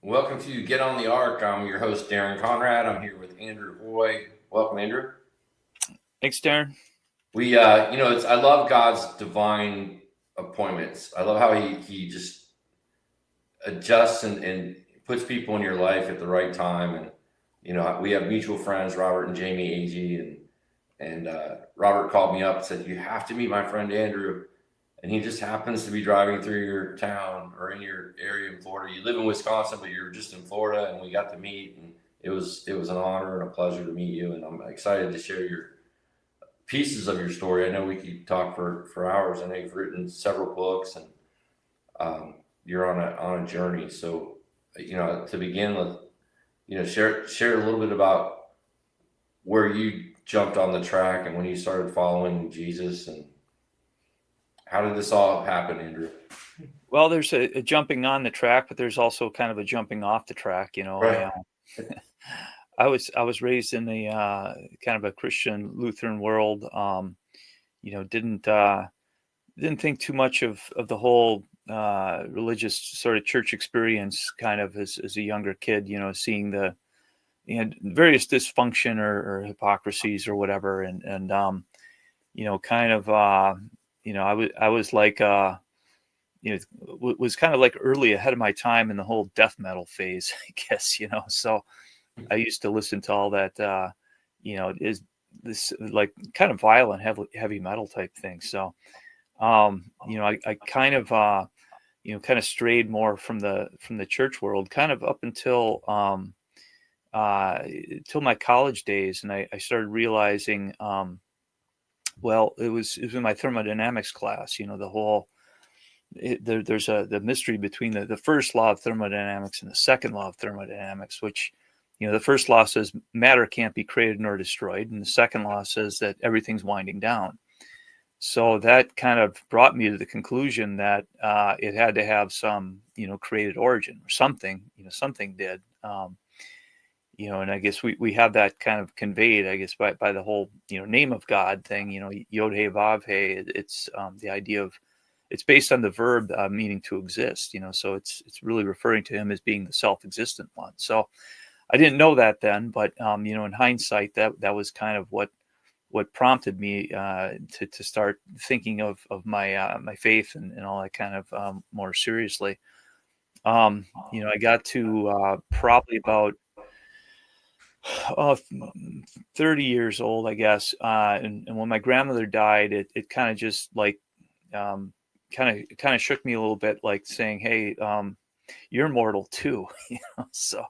Welcome to Get on the Ark. I'm your host, Darren Conrad. I'm here with Andrew Hoy. Welcome, Andrew. Thanks, Darren. I love God's divine appointments. I love how he just adjusts and puts people in your life at the right time. And we have mutual friends, Robert and Jamie Agee, and Robert called me up and said, "You have to meet my friend Andrew." And he just happens to be driving through your town or in your area in Florida. You live in Wisconsin, but you're just in Florida, and we got to meet, and it was an honor and a pleasure to meet you. And I'm excited to share your pieces of your story. I know we could talk for hours. I know you've written several books, and you're on a journey. So, to begin with, share a little bit about where you jumped on the track and when you started following Jesus, and how did this all happen, Andrew? Well, there's a jumping on the track, but there's also kind of a jumping off the track. Right. I was raised in a kind of a Christian Lutheran world. Didn't think too much of the whole religious sort of church experience kind of as a younger kid. Seeing the various dysfunction or hypocrisies or whatever, and kind of I was like. Was kind of like early ahead of my time in the whole death metal phase, I guess, so I used to listen to all that, is this like kind of violent, heavy metal type thing. So, I kind of, kind of strayed more from the church world, kind of up until till my college days. And I started realizing, well, it was in my thermodynamics class, the whole, there's the mystery between the first law of thermodynamics and the second law of thermodynamics, which, the first law says matter can't be created nor destroyed, and the second law says that everything's winding down. So that kind of brought me to the conclusion that it had to have some, created origin or something, something did. And I guess we have that kind of conveyed, I guess, by the whole, name of God thing, Yod He Vav He. It's the idea of, it's based on the verb meaning to exist, so it's really referring to him as being the self-existent one. So I didn't know that then, but in hindsight, that was kind of what prompted me to start thinking of my my faith and all that kind of more seriously. I got to probably about uh, 30 years old, I guess, and when my grandmother died, it kind of just like um, kind of shook me a little bit, like saying, "Hey, you're mortal too." So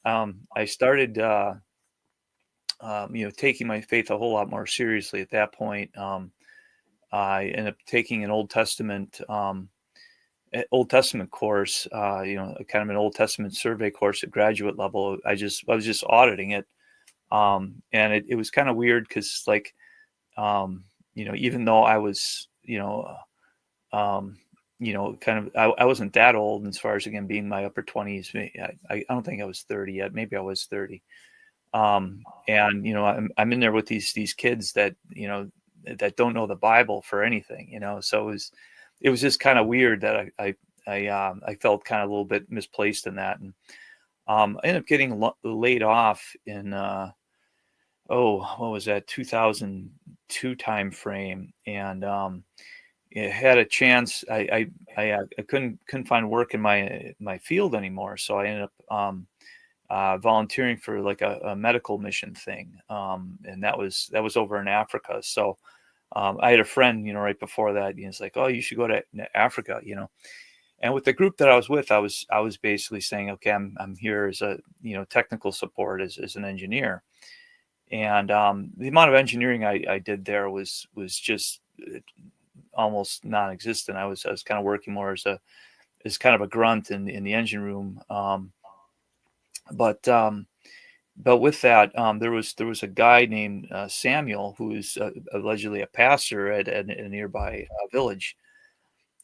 I started, taking my faith a whole lot more seriously at that point. I ended up taking an Old Testament course, kind of an Old Testament survey course at graduate level. I was just auditing it, and it was kind of weird because, like, even though I was, um, kind of, I wasn't that old as far as, again, being my upper 20s. I don't think I was 30 yet. Maybe I was 30. And, I'm in there with these kids that, that don't know the Bible for anything, so it was just kind of weird that I felt kind of a little bit misplaced in that. And, I ended up getting laid off in, what was that? 2002 time frame. And, it had a chance. I couldn't find work in my field anymore, so I ended up volunteering for like a medical mission thing, and that was over in Africa. So I had a friend, right before that, he's like, "Oh, you should go to Africa," And with the group that I was with, I was basically saying, "Okay, I'm here as a technical support as an engineer," and the amount of engineering I did there was just almost non-existent. I was kind of working more as kind of a grunt in the engine room. But with that, there was a guy named Samuel who was allegedly a pastor at a nearby village,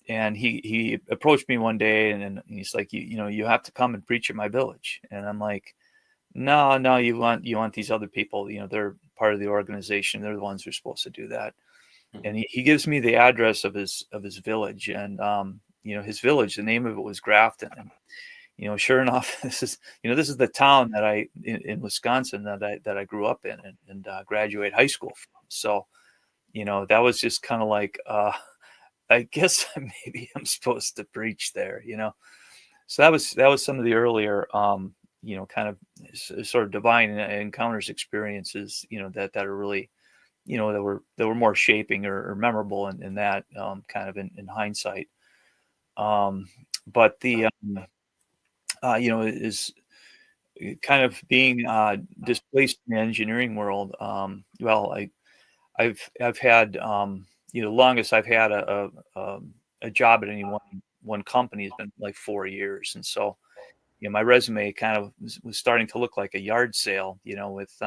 and he approached me one day, and he's like, you have to come and preach at my village. And I'm like, no, you want these other people, they're part of the organization, they're the ones who are supposed to do that. And he gives me the address of his village, and his village, the name of it was Grafton. And sure enough, this is the town that in Wisconsin that I grew up in and graduate high school from. So, that was just kind of like, I guess maybe I'm supposed to preach there. So that was some of the earlier, kind of sort of divine encounters experiences, that are really, that were more shaping or memorable in that, kind of in hindsight. But is kind of being displaced in the engineering world. Well, I've had, longest I've had a job at any one company has been like 4 years, and so my resume kind of was starting to look like a yard sale, with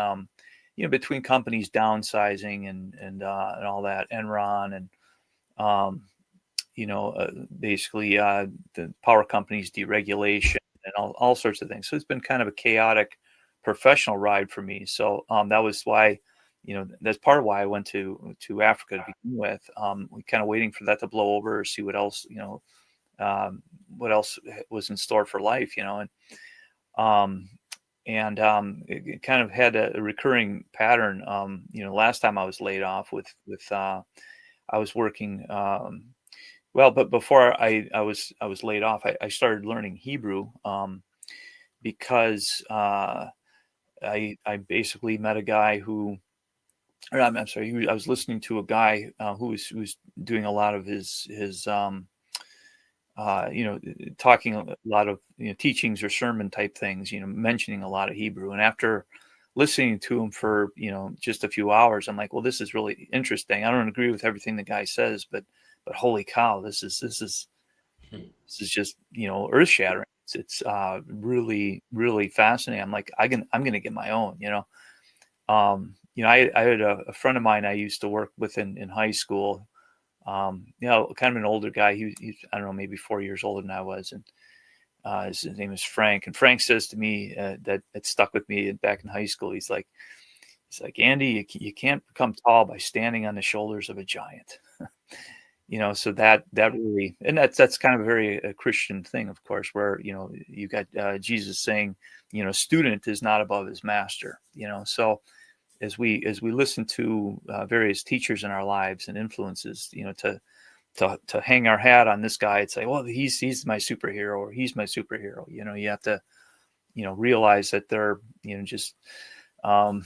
between companies downsizing and all that, Enron and um, basically the power companies deregulation and all sorts of things. So it's been kind of a chaotic professional ride for me. So that was why, that's part of why I went to Africa to begin with. We kind of waiting for that to blow over, see what else was in store for life, um, it kind of had a recurring pattern. Last time I was laid off I was working. Well, but before I was laid off, I started learning Hebrew, because I basically met a guy who, or I'm sorry, I was listening to a guy who was doing a lot of his talking a lot of teachings or sermon type things, mentioning a lot of Hebrew. And after listening to him for just a few hours, I'm like, well, this is really interesting. I don't agree with everything the guy says, but holy cow, this is just earth shattering. It's really really fascinating. I'm like, I'm gonna get my own. I had a friend of mine I used to work with in high school. Kind of an older guy. He's I don't know, maybe 4 years older than I was, and his name is Frank. And Frank says to me, that it stuck with me back in high school. He's like, Andy, you can't become tall by standing on the shoulders of a giant. So that really, and that's kind of a very Christian thing, of course, where you got Jesus saying, student is not above his master. So as we listen to various teachers in our lives and influences, to hang our hat on this guy and say, well, he's my superhero, or he's my superhero. You have to realize that they're just kind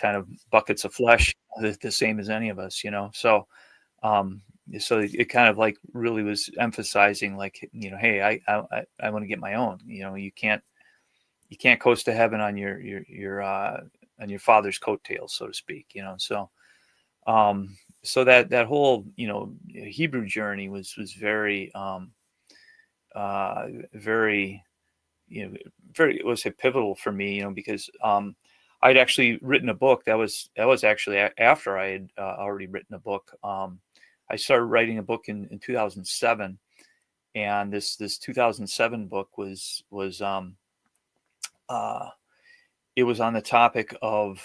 of buckets of flesh, the same as any of us. So it kind of like really was emphasizing, like, hey, I want to get my own. You can't coast to heaven on your father's coattails, so to speak. So that whole Hebrew journey was very very very, it was pivotal for me, because I'd actually written a book. That was actually after I had already written a book. I started writing a book in 2007, and this 2007 book was uh, it was on the topic of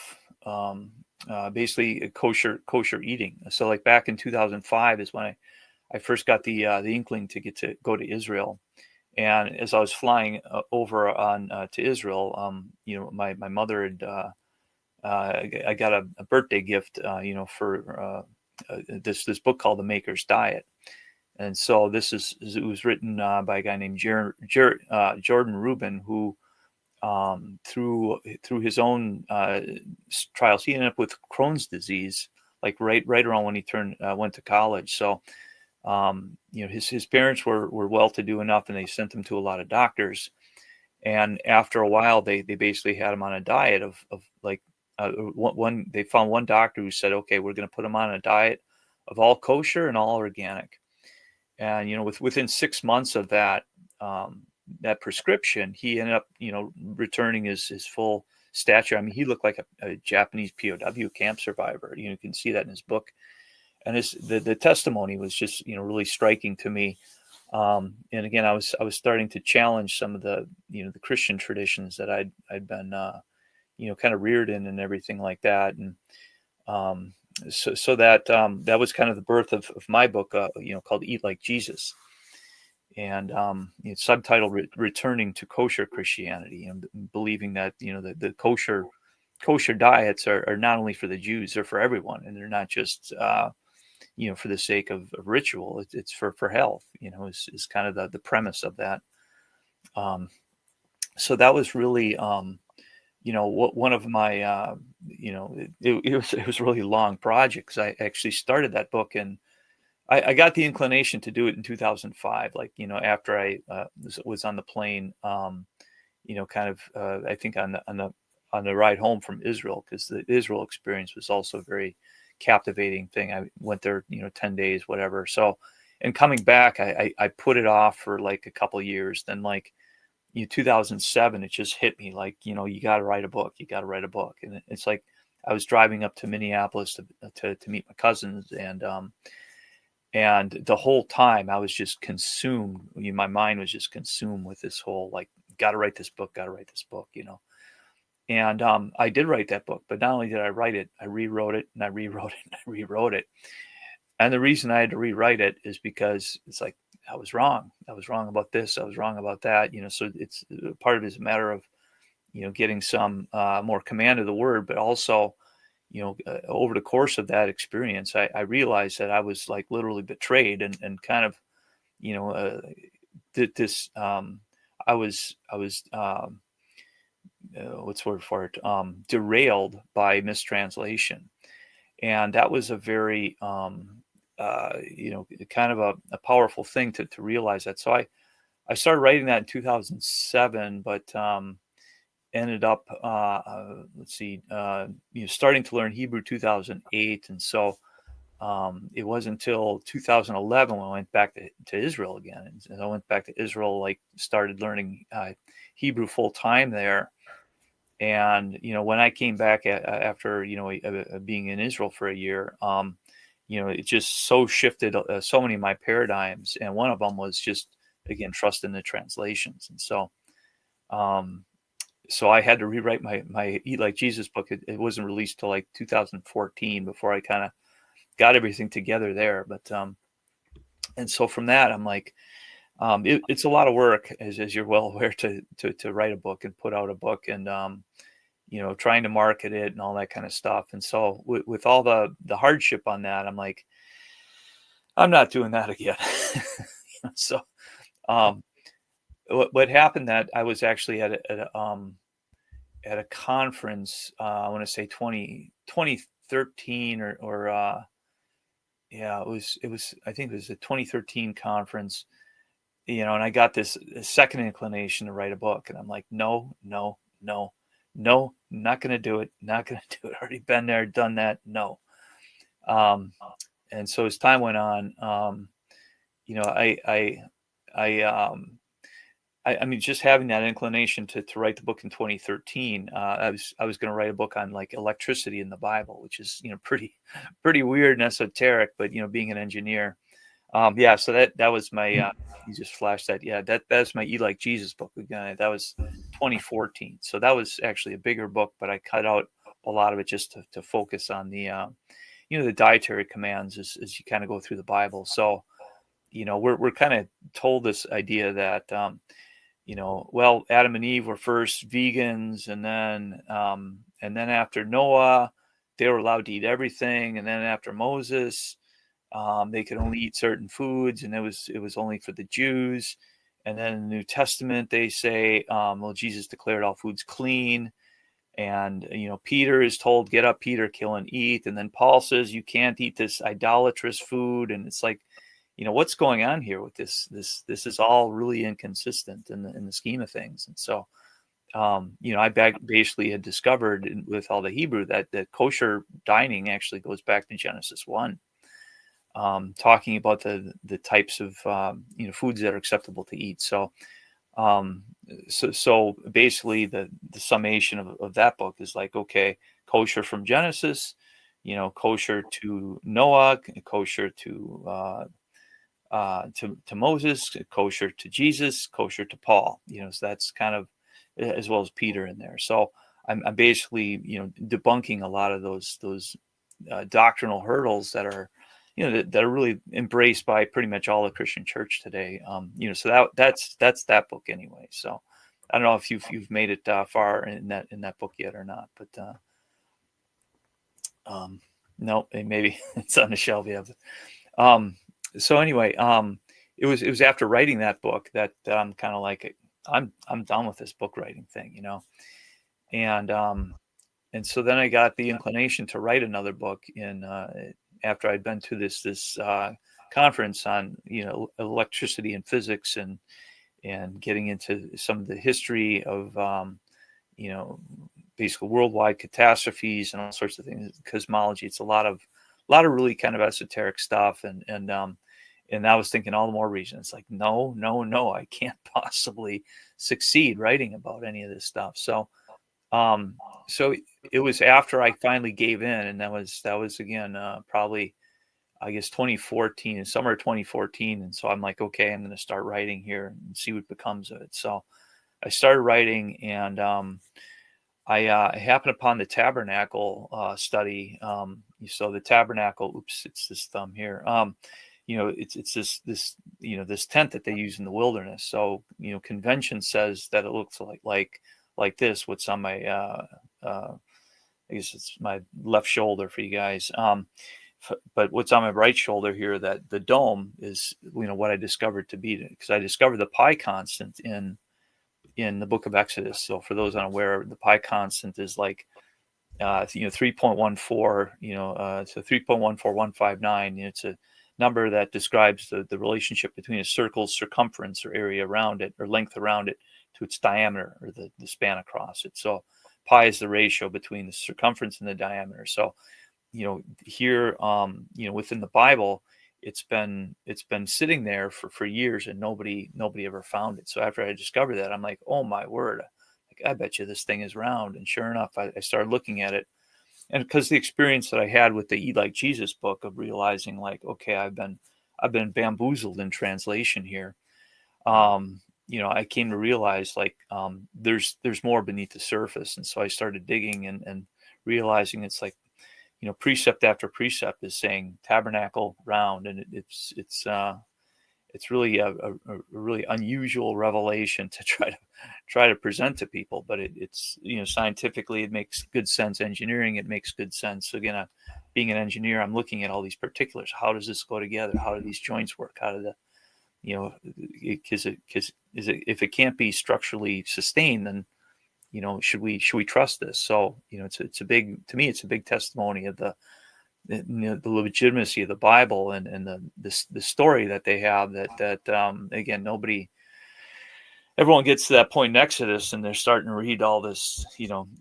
basically kosher eating. So like back in 2005 is when I first got the inkling to go to Israel. And as I was flying over on to Israel, my mother had I got a birthday gift, for this book called The Maker's Diet. And so it was written by a guy named Jordan Rubin, who through his own trials, he ended up with Crohn's disease, like right around when he went to college. So his parents were well-to-do enough, and they sent him to a lot of doctors. And after a while, they basically had him on a diet of like they found one doctor who said, okay, we're going to put him on a diet of all kosher and all organic. And within 6 months of that that prescription, he ended up returning his full stature. I mean, he looked like a Japanese POW camp survivor. You can see that in his book. And the testimony was just really striking to me. And again, I was starting to challenge some of the the Christian traditions that I'd been kind of reared in and everything like that. And so that was kind of the birth of my book, called Eat Like Jesus. and it's subtitled "Returning to Kosher Christianity," and believing that the kosher diets are not only for the Jews, they're for everyone, and they're not just for the sake of ritual. It's for health. Is kind of the premise of that. So that was really one of my it was a really long project, because I actually started that book, and I got the inclination to do it in 2005, like after I was on the plane, kind of I think on the ride home from Israel, because the Israel experience was also a very captivating thing. I went there 10 days, whatever. So, and coming back, I put it off for like a couple of years. Then, like 2007, it just hit me like, you got to write a book. You got to write a book. And it's like I was driving up to Minneapolis to meet my cousins, and the whole time I was just consumed. My mind was just consumed with this whole, like, got to write this book, got to write this book, And I did write that book, but not only did I write it, I rewrote it, and I rewrote it, and I rewrote it. And the reason I had to rewrite it is because it's like, I was wrong. I was wrong about this. I was wrong about that. So it's part of it is a matter of, getting some more command of the word, but also, over the course of that experience, I realized that I was like literally betrayed, and kind of, did this. I was what's the word for it? Derailed by mistranslation, and that was a very kind of a powerful thing to realize that. So I started writing that in 2007, but ended up starting to learn Hebrew 2008, and so it wasn't until 2011 when I went back to Israel again, and I went back to Israel, like started learning Hebrew full time there. And when I came back after being in Israel for a year, it just so shifted so many of my paradigms, and one of them was just, again, trust in the translations. And so I had to rewrite my Eat Like Jesus book. It wasn't released till like 2014 before I kind of got everything together there. But and so from that, I'm like, it's a lot of work, as you're well aware, to write a book and put out a book, and trying to market it and all that kind of stuff. And so with all the hardship on that, I'm like, I'm not doing that again. So what happened, that I was actually at a conference, I want to say 2013 or yeah, it was I think it was a 2013 conference, and I got this second inclination to write a book, and I'm like, no, not going to do it. Not going to do it. Already been there, done that. No. And so as time went on, I mean, just having that inclination to write the book in 2013, I was going to write a book on like electricity in the Bible, which is, pretty weird and esoteric, but, being an engineer, yeah, so that was my, you just flashed that. Yeah, that's my Eat Like Jesus book. That was 2014. So that was actually a bigger book, but I cut out a lot of it just to focus on the, the dietary commands as you kind of go through the Bible. So, we're kind of told this idea that, well, Adam and Eve were first vegans, and then after Noah, they were allowed to eat everything, and then after Moses, they could only eat certain foods, and it was only for the Jews. And then in the New Testament, they say, well, Jesus declared all foods clean. And, Peter is told, get up, Peter, kill and eat. And then Paul says, you can't eat this idolatrous food. And it's like, what's going on here with this? This is all really inconsistent in the scheme of things. And so, I basically had discovered with all the Hebrew that kosher dining actually goes back to Genesis 1. Talking about the types of foods that are acceptable to eat. So so basically the summation of that book is like, okay, kosher from Genesis, kosher to Noah, kosher to Moses, kosher to Jesus, kosher to Paul. So that's kind of, as well as Peter in there. So I'm basically debunking a lot of those doctrinal hurdles that are that are really embraced by pretty much all the Christian church today. So that's that book anyway. So I don't know if you've made it far in that book yet or not, but no, maybe it's on the shelf. Yeah. So anyway, it was after writing that book that I'm kind of like, I'm done with this book writing thing, and so then I got the inclination to write another book after I'd been to this conference on electricity and physics and getting into some of the history of basically worldwide catastrophes and all sorts of things, cosmology. It's a lot of really kind of esoteric stuff, and I was thinking all the more reason. It's like, no, I can't possibly succeed writing about any of this stuff. So it was after I finally gave in, and that was again probably, I guess, 2014, summer of 2014. And so I'm like, okay, I'm going to start writing here and see what becomes of it. So I started writing, and I happened upon the tabernacle study. So the tabernacle, oops, it's this thumb here. It's this tent that they use in the wilderness. So convention says that it looks like this. What's on my I guess it's my left shoulder for you guys. But what's on my right shoulder here, that the dome is what I discovered to be, because I discovered the pi constant in the book of Exodus. So for those unaware, the pi constant is like 3.14, so 3.14159. It's a number that describes the relationship between a circle's circumference or area around it, or length around it, to its diameter, or the span across it. So pi is the ratio between the circumference and the diameter. So here within the Bible, it's been sitting there for years, and nobody ever found it. So after I discovered that, I'm like, oh my word, like, I bet you this thing is round. And sure enough, I started looking at it, and because the experience that I had with the Eat Like Jesus book of realizing, like, okay, I've been bamboozled in translation here. I came to realize, like, there's more beneath the surface. And so I started digging and realizing it's like, precept after precept is saying tabernacle round, and it's really a really unusual revelation to try to present to people. But it's scientifically, it makes good sense. Engineering, it makes good sense. So again, being an engineer, I'm looking at all these particulars. How does this go together? How do these joints work? How do because if it can't be structurally sustained, then should we trust this? So it's a big, to me, it's a big testimony of the legitimacy of the Bible and the story that they have, that again, everyone gets to that point in Exodus, and they're starting to read all this.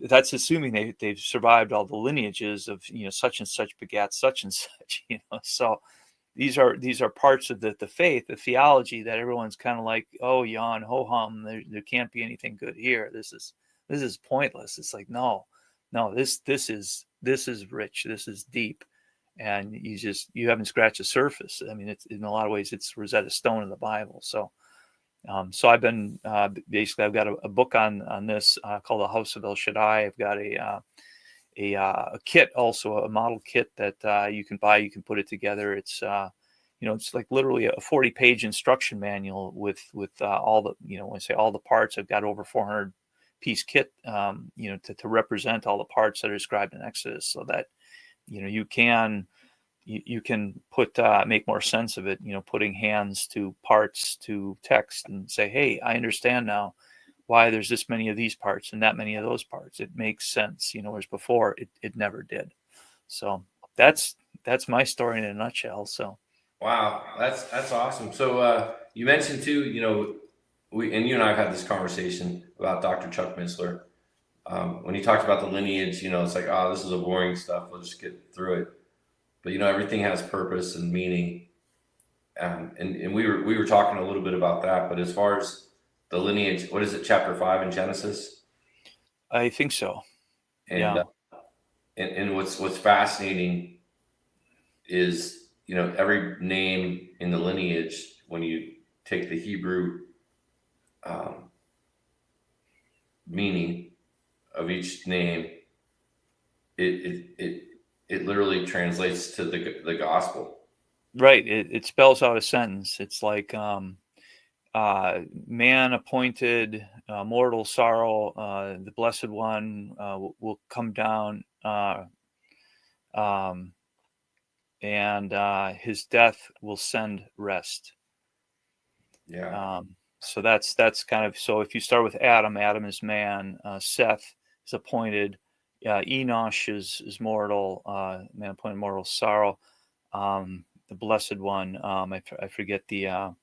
That's assuming they've survived all the lineages of such and such begat such and such. So these are parts of the faith, the theology, that everyone's kind of like, oh, yawn, ho hum, there can't be anything good here. This is pointless. It's like, no, this is rich. This is deep. And you haven't scratched the surface. I mean, it's, in a lot of ways, it's Rosetta Stone in the Bible. So I've been basically, I've got a book on this called The House of El Shaddai. I've got a kit, also a model kit that you can buy. You can put it together. It's it's like literally a 40-page instruction manual with all the, when I say all the parts, I've got over 400 piece kit to represent all the parts that are described in Exodus, so that you can put make more sense of it, putting hands to parts to text, and say, hey, I understand now why there's this many of these parts and that many of those parts. It makes sense, whereas before it never did. So that's my story in a nutshell. So Wow, that's awesome. So you mentioned too, you and I have had this conversation about Dr. Chuck Missler. When he talked about the lineage, it's like, oh, this is a boring stuff. We'll just get through it. But everything has purpose and meaning. And we were talking a little bit about that. But as far as the lineage, what is it, chapter 5 in Genesis? I think so. And Yeah. And what's fascinating is, every name in the lineage, when you take the Hebrew meaning of each name, it literally translates to the gospel. Right. It spells out a sentence. It's like, man appointed, mortal sorrow, the blessed one will come down, um, and his death will send rest. Yeah. So that's kind of, so if you start with Adam, Adam is man, Seth is appointed, Enosh is mortal, man appointed mortal sorrow, the blessed one, I forget the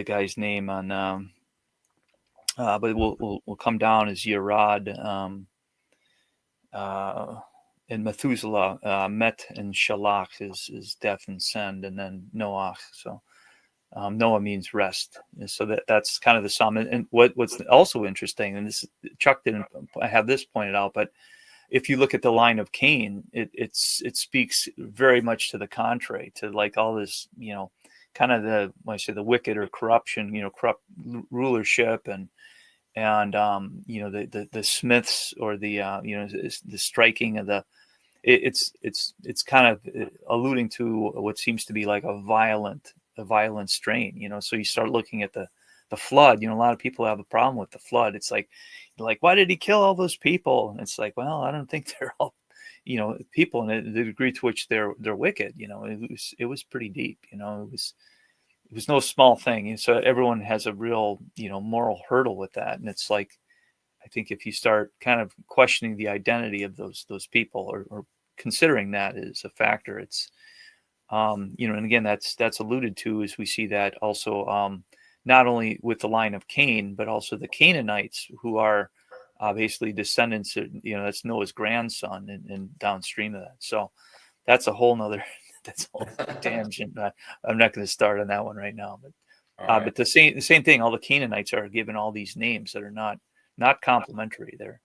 guy's name on, but will come down as Yerad, uh, and Methuselah, Met and Shalach is death and send, and then Noach. So Noah means rest. And so that's kind of the psalm. And what's also interesting, and this Chuck didn't have this pointed out, but if you look at the line of Cain, it speaks very much to the contrary, to like all this, kind of when I say the wicked or corruption, corrupt rulership, and the smiths, or the striking of the, it's kind of alluding to what seems to be like a violent strain. So you start looking at the flood. A lot of people have a problem with the flood. It's like why did he kill all those people? And it's like, well, I don't think they're all people, and the degree to which they're wicked. It was pretty deep. It was no small thing. And so everyone has a real, moral hurdle with that. And it's like, I think if you start kind of questioning the identity of those people, or considering that as a factor, it's, and again, that's alluded to as we see that also, not only with the line of Cain, but also the Canaanites, who are basically descendants of, that's Noah's grandson, and downstream of that. So that's a whole nother, that's a whole tangent. I'm not going to start on that one right now, but All right. but the same thing. All the Canaanites are given all these names that are not complimentary. They're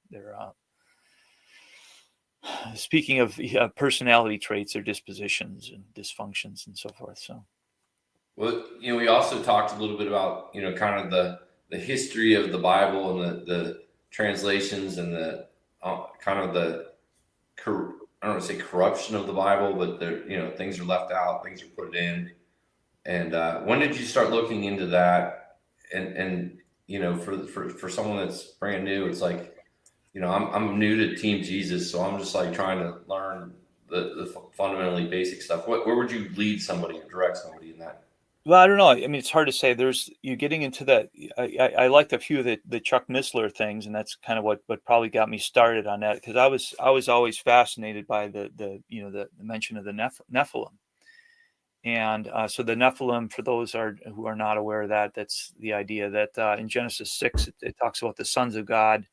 speaking of personality traits or dispositions and dysfunctions and so forth. So, Well, we also talked a little bit about, kind of the history of the Bible, and the translations, and the kind of I don't want to say corruption of the Bible, but things are left out, things are put in. And when did you start looking into that? And for someone that's brand new, it's like, I'm new to Team Jesus, so I'm just like trying to learn the fundamentally basic stuff. Where would you lead somebody or direct somebody in that? well, I don't know. I mean, it's hard to say. You're getting into that. I liked a few of the Chuck Missler things, and that's kind of what probably got me started on that, because I was always fascinated by the mention of the Nephilim. And so the Nephilim, for those who are not aware of that, that's the idea that in Genesis 6, it talks about the sons of God,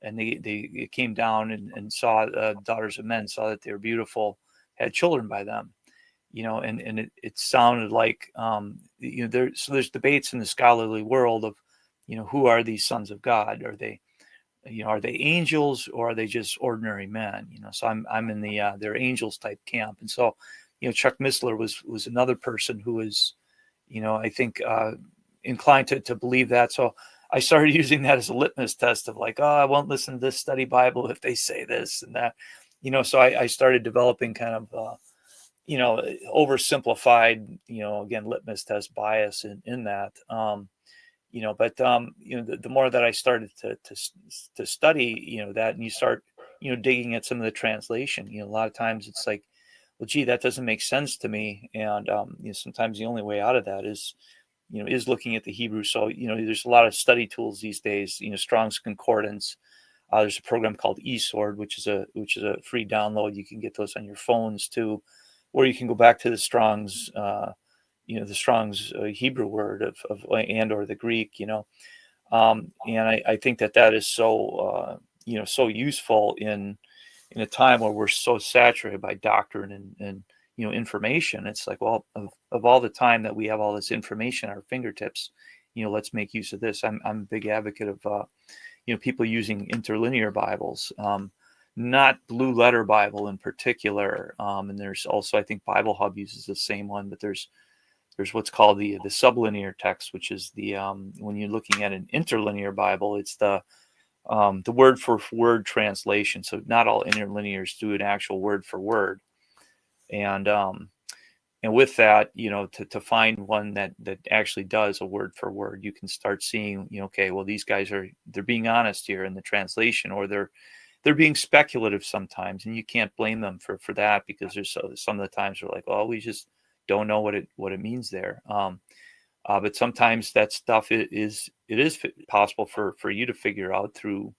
and they came down and saw daughters of men, saw that they were beautiful, had children by them, and it sounded like, there's debates in the scholarly world of, who are these sons of God? Are they angels, or are they just ordinary men? So I'm in the they're angels type camp. And so, Chuck Missler was another person who was, I think, inclined to believe that. So I started using that as a litmus test of like, oh, I won't listen to this study Bible if they say this and that. So I started developing kind of oversimplified, again, litmus test bias in that. The more that I started to study, that, and you start, digging at some of the translation, a lot of times it's like, well, gee, that doesn't make sense to me. And, sometimes the only way out of that is looking at the Hebrew. So, there's a lot of study tools these days, Strong's Concordance. There's a program called eSword, which is a free download. You can get those on your phones too, or you can go back to the Strong's, Hebrew word of and or the Greek, and I think that is so so useful in a time where we're so saturated by doctrine and information. It's like, well, of all the time that we have all this information at our fingertips, let's make use of this. I'm a big advocate of people using interlinear Bibles, not Blue Letter Bible in particular, and there's also, I think, Bible Hub uses the same one, but there's what's called the sublinear text, which is the when you're looking at an interlinear Bible, it's the word for word translation. So not all interlinears do an actual word for word, and with that, to find one that actually does a word for word, you can start seeing, okay, well, these guys they're being honest here in the translation, or they're being speculative sometimes, and you can't blame them for that, because there's some of the times we're like, well, we just don't know what it means there. But sometimes that stuff it is possible for you to figure out through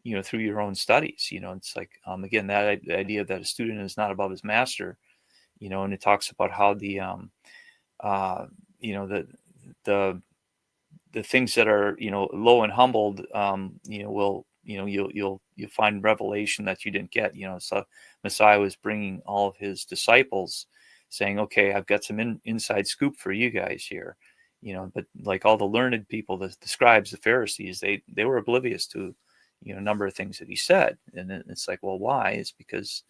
your own studies. It's like, again, that idea that a student is not above his master, and it talks about how the the things that are low and humbled, will you'll find revelation that you didn't get. So Messiah was bringing all of his disciples, saying, okay, I've got some inside scoop for you guys here. But like all the learned people, the scribes, the Pharisees, they were oblivious to a number of things that he said. And it's like, well, why? It's because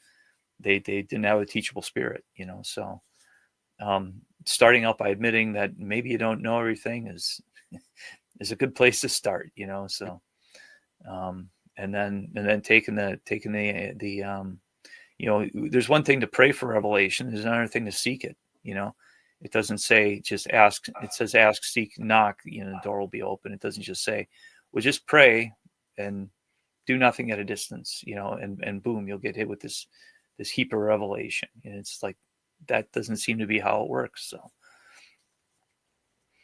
they didn't have a teachable spirit. So starting out by admitting that maybe you don't know everything is a good place to start. So and then taking the there's one thing to pray for revelation, there's another thing to seek it. It doesn't say just ask, it says ask, seek, knock, the door will be open. It doesn't just say, well, just pray and do nothing at a distance, and boom, you'll get hit with this heap of revelation. And it's like, that doesn't seem to be how it works. So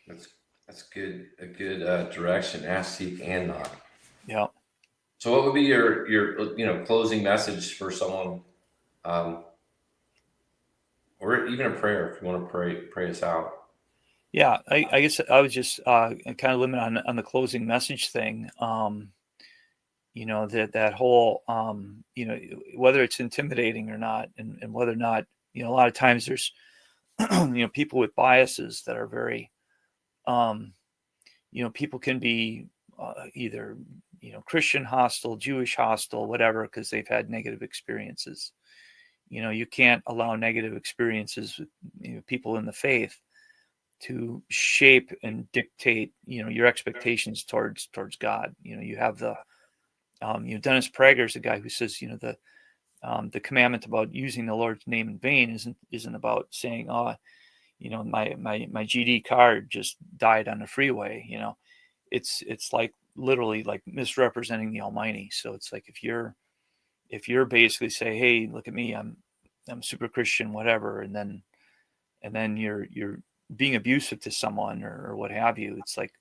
that's good. A good direction. Ask, seek, and knock. Yeah. So what would be your closing message for someone, or even a prayer if you want to pray us out? Yeah, I guess I was just kind of limit on the closing message thing. That whole, whether it's intimidating or not, and whether or not, a lot of times there's, people with biases that are very, people can be either, Christian hostile, Jewish hostile, whatever, because they've had negative experiences. You can't allow negative experiences with people in the faith to shape and dictate, your expectations towards God. You have the, Dennis Prager is a guy who says, the commandment about using the Lord's name in vain isn't about saying, oh, my GD card just died on the freeway. It's like literally like misrepresenting the Almighty. So it's like, if you're basically say, hey, look at me, I'm super Christian, whatever, and then you're being abusive to someone or what have you, it's like,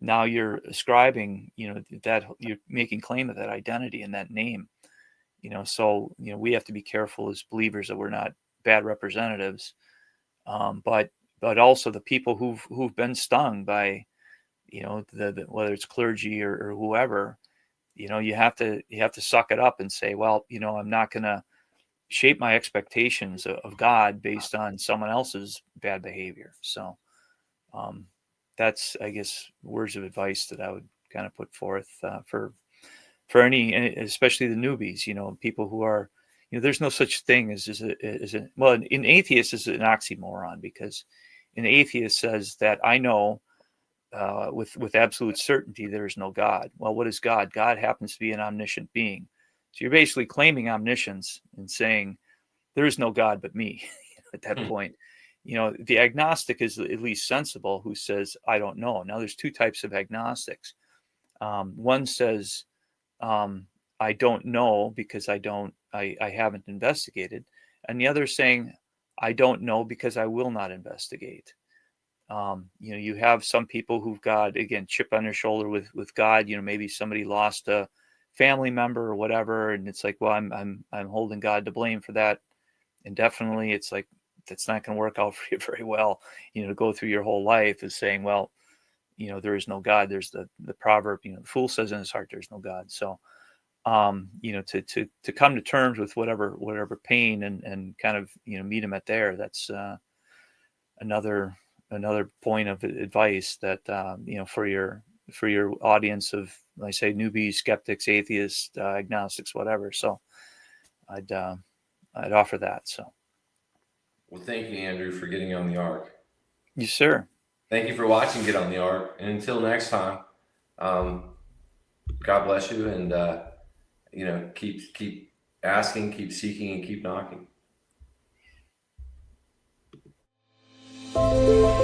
now you're ascribing, that you're making claim of that identity and that name. So we have to be careful as believers that we're not bad representatives, but also the people who've been stung by, the whether it's clergy or whoever, you have to suck it up and say, well, I'm not going to shape my expectations of God based on someone else's bad behavior. So that's, I guess, words of advice that I would kind of put forth for any, especially the newbies, people who are, there's no such thing as well, in atheist is an oxymoron, because an atheist says that I know with absolute certainty there is no God. Well, what is God? God happens to be an omniscient being. So you're basically claiming omniscience and saying there is no God but me at that point. The agnostic is at least sensible, who says, I don't know. Now there's two types of agnostics. One says, I don't know because I haven't investigated. And the other saying, I don't know because I will not investigate. You have some people who've got, again, chip on their shoulder with God. Maybe somebody lost a family member or whatever, and it's like, well, I'm holding God to blame for that. And definitely, it's like, that's not going to work out for you very well. To go through your whole life is saying, well, there is no God. There's the proverb, the fool says in his heart, there's no God. So, to come to terms with whatever pain and kind of, meet him at there. That's another point of advice that, for your audience of, like I say, newbies, skeptics, atheists, agnostics, whatever. So I'd offer that. So. Well, thank you, Andrew, for getting on the Ark. Yes, sir. Thank you for watching Get on the Ark. And until next time, God bless you, and keep asking, keep seeking, and keep knocking. you.